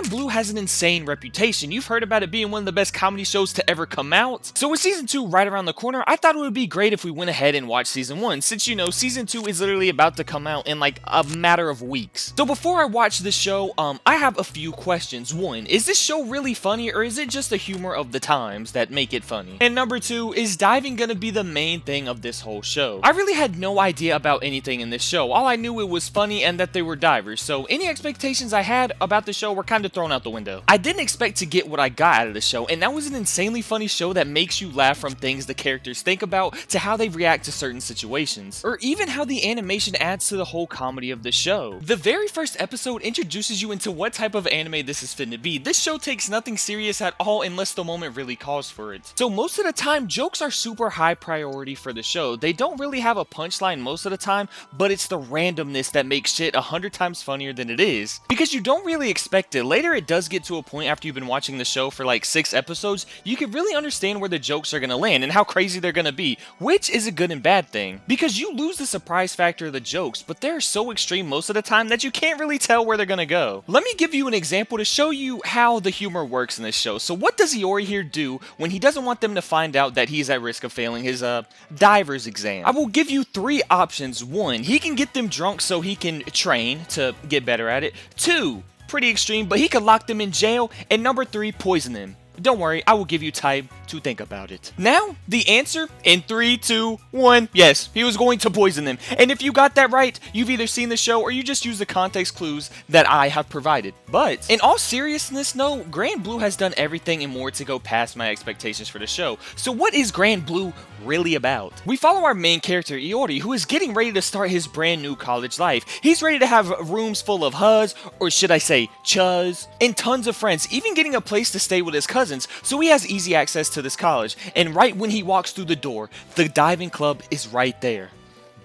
Blue has an insane reputation. You've heard about it being one of the best comedy shows to ever come out. So with season 2 right around the corner, I thought it would be great if we went ahead and watched season 1, since you know season 2 is literally about to come out in like a matter of weeks. So before I watch this show, I have a few questions. One, is this show really funny, or is it just the humor of the times that make it funny? And number 2, is diving gonna be the main thing of this whole show? I really had no idea about anything in this show. All I knew it was funny and that they were divers, so any expectations I had about the show were kind of thrown out the window. I didn't expect to get what I got out of the show, and that was an insanely funny show that makes you laugh from things the characters think about to how they react to certain situations, or even how the animation adds to the whole comedy of the show. The very first episode introduces you into what type of anime this is finna be. This show takes nothing serious at all unless the moment really calls for it. So most of the time, jokes are super high priority for the show. They don't really have a punchline most of the time, but it's the randomness that makes shit 100 times funnier than it is, because you don't really expect it. Later it does get to a point after you've been watching the show for like 6 episodes, you can really understand where the jokes are gonna land and how crazy they're gonna be, which is a good and bad thing, because you lose the surprise factor of the jokes, but they're so extreme most of the time that you can't really tell where they're gonna go. Let me give you an example to show you how the humor works in this show. So what does Iori here do when he doesn't want them to find out that he's at risk of failing his diver's exam? I will give you 3 options. 1, he can get them drunk so he can train to get better at it. 2, pretty extreme, but he could lock them in jail. And number 3, poison them. Don't worry, I will give you time to think about it. Now, the answer in 3, 2, 1. Yes, he was going to poison them. And if you got that right, you've either seen the show or you just used the context clues that I have provided. But in all seriousness, though, Grand Blue has done everything and more to go past my expectations for the show. So what is Grand Blue really about? We follow our main character, Iori, who is getting ready to start his brand new college life. He's ready to have rooms full of huz, or should I say chuz, and tons of friends, even getting a place to stay with his cousins. So he has easy access to this college, and right when he walks through the door, the diving club is right there.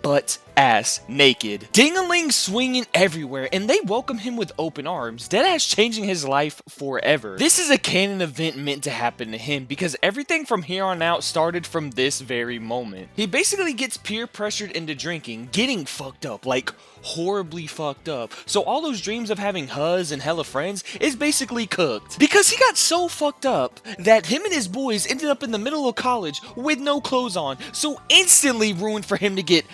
Butt ass naked. Ding-a-ling swinging everywhere, and they welcome him with open arms, deadass changing his life forever. This is a canon event meant to happen to him, because everything from here on out started from this very moment. He basically gets peer pressured into drinking, getting fucked up, like horribly fucked up. So all those dreams of having huz and hella friends is basically cooked. Because he got so fucked up that him and his boys ended up in the middle of college with no clothes on, so instantly ruined for him to get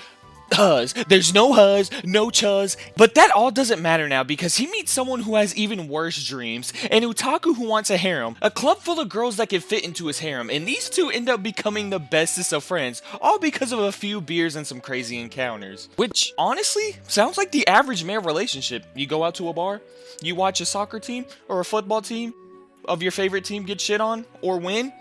huz. There's no huz, no chuz, but that all doesn't matter now, because he meets someone who has even worse dreams, an otaku who wants a harem, a club full of girls that can fit into his harem, and these two end up becoming the bestest of friends, all because of a few beers and some crazy encounters. Which, honestly, sounds like the average male relationship. You go out to a bar, you watch a soccer team or a football team of your favorite team get shit on or win,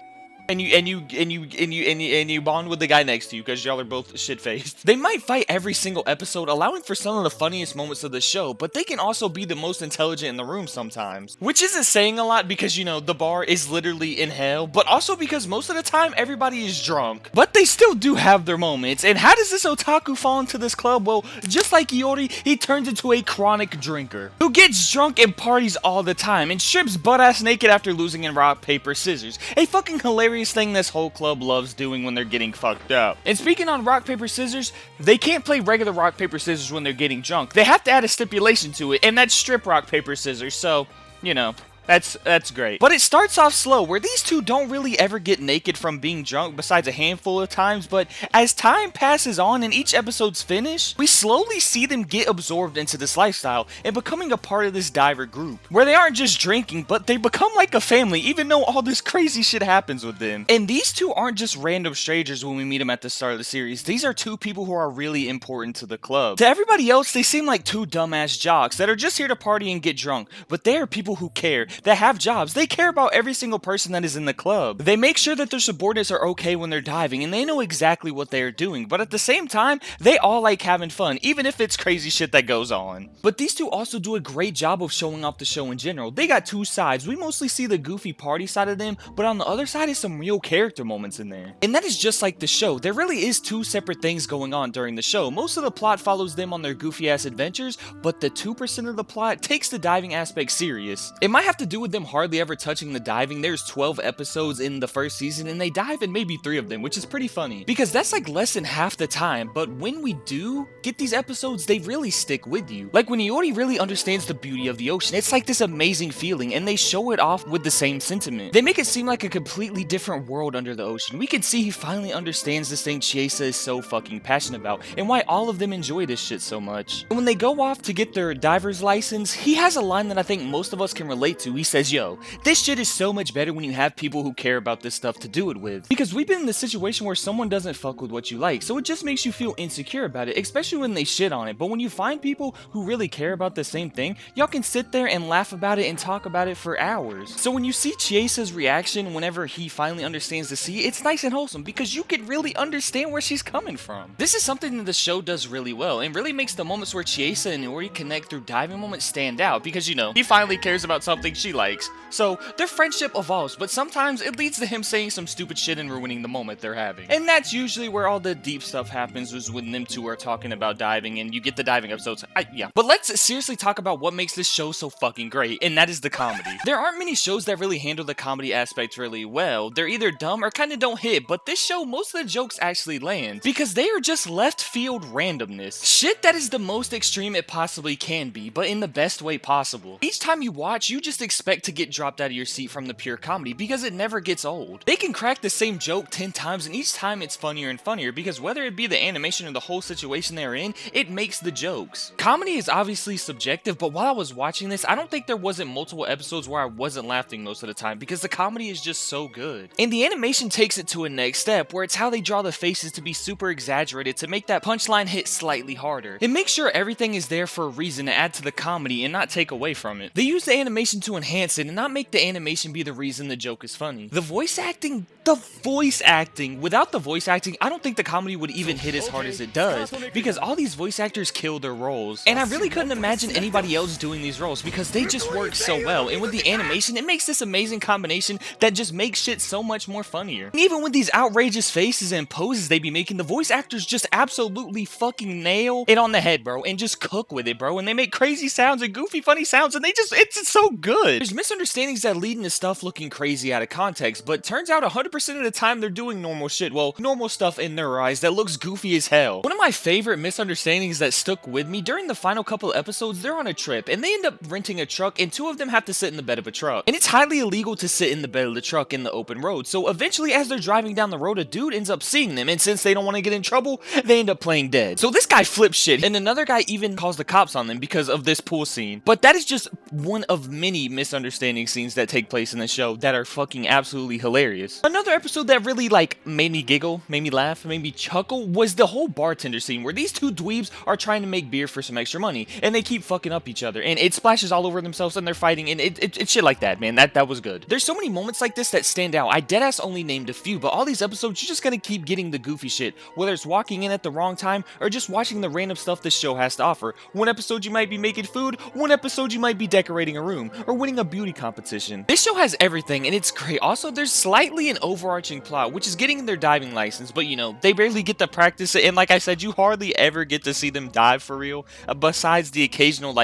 and you bond with the guy next to you because y'all are both shit-faced. They might fight every single episode, allowing for some of the funniest moments of the show, but they can also be the most intelligent in the room sometimes. Which isn't saying a lot because, you know, the bar is literally in hell, but also because most of the time everybody is drunk. But they still do have their moments. And how does this otaku fall into this club? Well, just like Iori, he turns into a chronic drinker who gets drunk and parties all the time and strips butt-ass naked after losing in rock, paper, scissors. A fucking hilarious thing this whole club loves doing when they're getting fucked up. And speaking on rock, paper, scissors, they can't play regular rock, paper, scissors when they're getting drunk. They have to add a stipulation to it, and that's strip rock, paper, scissors, so, you know. That's great. But it starts off slow, where these two don't really ever get naked from being drunk besides a handful of times, but as time passes on and each episode's finished, we slowly see them get absorbed into this lifestyle and becoming a part of this diver group, where they aren't just drinking, but they become like a family, even though all this crazy shit happens with them. And these two aren't just random strangers when we meet them at the start of the series. These are two people who are really important to the club. To everybody else, they seem like two dumbass jocks that are just here to party and get drunk, but they are people who care, that have jobs. They care about every single person that is in the club. They make sure that their subordinates are okay when they're diving, and they know exactly what they are doing, but at the same time, they all like having fun, even if it's crazy shit that goes on. But these two also do a great job of showing off the show in general. They got two sides. We mostly see the goofy party side of them, but on the other side is some real character moments in there. And that is just like the show. There really is two separate things going on during the show. Most of the plot follows them on their goofy ass adventures, but the 2% of the plot takes the diving aspect serious. It might have to to do with them hardly ever touching the diving. There's 12 episodes in the first season, and they dive in maybe 3 of them, which is pretty funny, because that's like less than half the time. But when we do get these episodes, they really stick with you. Like when Iori really understands the beauty of the ocean, it's like this amazing feeling, and they show it off with the same sentiment. They make it seem like a completely different world under the ocean. We can see he finally understands this thing Chiesa is so fucking passionate about, and why all of them enjoy this shit so much. And when they go off to get their diver's license, he has a line that I think most of us can relate to. He says, yo, this shit is so much better when you have people who care about this stuff to do it with. Because we've been in the situation where someone doesn't fuck with what you like, so it just makes you feel insecure about it, especially when they shit on it. But when you find people who really care about the same thing, y'all can sit there and laugh about it and talk about it for hours. So when you see Chiesa's reaction whenever he finally understands the sea, it's nice and wholesome because you can really understand where she's coming from. This is something that the show does really well and really makes the moments where Chiesa and Iori connect through diving moments stand out because, you know, he finally cares about something she likes. So their friendship evolves, but sometimes it leads to him saying some stupid shit and ruining the moment they're having. And that's usually where all the deep stuff happens, is when them two are talking about diving and you get the diving episodes. Yeah. But let's seriously talk about what makes this show so fucking great, and that is the comedy. There aren't many shows that really handle the comedy aspect really well. They're either dumb or kind of don't hit, but this show, most of the jokes actually land because they are just left field randomness. Shit that is the most extreme it possibly can be, but in the best way possible. Each time you watch, you just expect to get dropped out of your seat from the pure comedy because it never gets old. They can crack the same joke 10 times and each time it's funnier and funnier because whether it be the animation or the whole situation they're in, it makes the jokes. Comedy is obviously subjective, but while I was watching this, I don't think there wasn't multiple episodes where I wasn't laughing most of the time because the comedy is just so good. And the animation takes it to a next step where it's how they draw the faces to be super exaggerated to make that punchline hit slightly harder. It makes sure everything is there for a reason to add to the comedy and not take away from it. They use the animation to enhance it and not make the animation be the reason the joke is funny. The voice acting, without the voice acting, I don't think the comedy would even hit as hard as it does because all these voice actors kill their roles. And I really couldn't imagine anybody else doing these roles because they just work so well. And with the animation, it makes this amazing combination that just makes shit so much more funnier. And even with these outrageous faces and poses they be making, the voice actors just absolutely fucking nail it on the head, bro, and just cook with it, bro. And they make crazy sounds and goofy funny sounds and it's so good. There's misunderstandings that lead into stuff looking crazy out of context, but turns out 100% of the time they're doing normal shit. Well, normal stuff in their eyes that looks goofy as hell. One of my favorite misunderstandings that stuck with me during the final couple episodes, they're on a trip and they end up renting a truck and 2 of them have to sit in the bed of a truck. And it's highly illegal to sit in the bed of the truck in the open road. So eventually as they're driving down the road, a dude ends up seeing them, and since they don't want to get in trouble, they end up playing dead. So this guy flips shit, and another guy even calls the cops on them because of this pool scene. But that is just one of many misunderstanding scenes that take place in the show that are fucking absolutely hilarious. Another episode that really made me giggle, made me laugh, made me chuckle was the whole bartender scene where these 2 dweebs are trying to make beer for some extra money and they keep fucking up each other and it splashes all over themselves and they're fighting and it's shit like that, man. That was good. There's so many moments like this that stand out. I deadass only named a few, but all these episodes you're just gonna keep getting the goofy shit, whether it's walking in at the wrong time or just watching the random stuff this show has to offer. One episode you might be making food, one episode you might be decorating a room or winning a beauty competition. This show has everything and it's great. Also, there's slightly an overarching plot, which is getting their diving license, but you know, they barely get to practice it, and like I said, you hardly ever get to see them dive for real, besides the occasional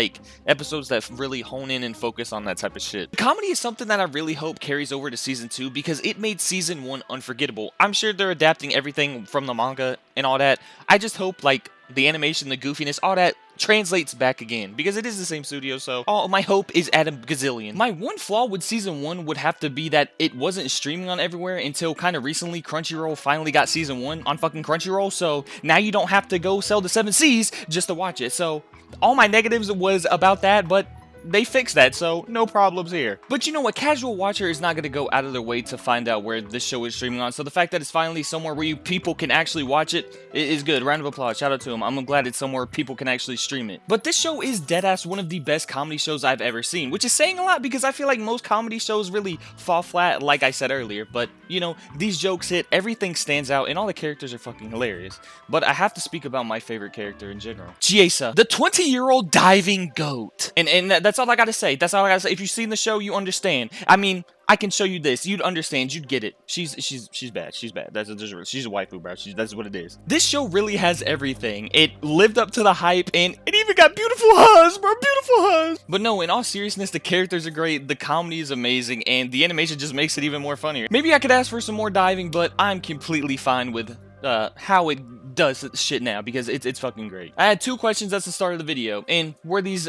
episodes that really hone in and focus on that type of shit. Comedy is something that I really hope carries over to season 2 because it made season 1 unforgettable. I'm sure they're adapting everything from the manga and all that. I just hope the animation, the goofiness, all that translates back again because it is the same studio, so all my hope is at a gazillion. My one flaw with season 1 would have to be that it wasn't streaming on everywhere until kind of recently. Crunchyroll finally got season 1 on fucking Crunchyroll, so now you don't have to go sell the 7 Cs just to watch it. So all my negatives was about that, but they fixed that, so no problems here. But you know what? Casual watcher is not going to go out of their way to find out where this show is streaming on, so the fact that it's finally somewhere where people can actually watch it is good. Round of applause. Shout out to them. I'm glad it's somewhere people can actually stream it. But this show is deadass one of the best comedy shows I've ever seen, which is saying a lot because I feel like most comedy shows really fall flat, like I said earlier. But, you know, these jokes hit, everything stands out, and all the characters are fucking hilarious. But I have to speak about my favorite character in general. Chiesa, the 20-year-old diving goat. And that's all I gotta say. That's all I gotta say. If you've seen the show, you understand. I mean, I can show you this. You'd understand. You'd get it. She's bad. She's bad. She's a waifu, bro. That's what it is. This show really has everything. It lived up to the hype, and it even got beautiful hugs, bro. Beautiful hugs. But no, in all seriousness, the characters are great. The comedy is amazing, and the animation just makes it even more funnier. Maybe I could ask for some more diving, but I'm completely fine with how it does shit now, because it's fucking great. I had 2 questions at the start of the video, and were these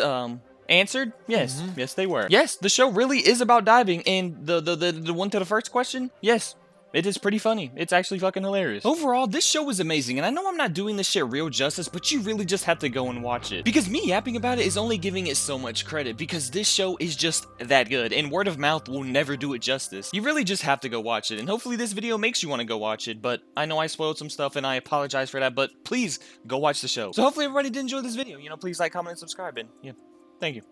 answered? Yes. Yes, they were. Yes, the show really is about diving, and the one to the first question, yes, it is pretty funny. It's actually fucking hilarious. Overall, this show is amazing, and I know I'm not doing this shit real justice, but you really just have to go and watch it. Because me yapping about it is only giving it so much credit, because this show is just that good, and word of mouth will never do it justice. You really just have to go watch it, and hopefully this video makes you want to go watch it, but I know I spoiled some stuff, and I apologize for that, but please, go watch the show. So hopefully everybody did enjoy this video. You know, please like, comment, and subscribe, and yeah, thank you.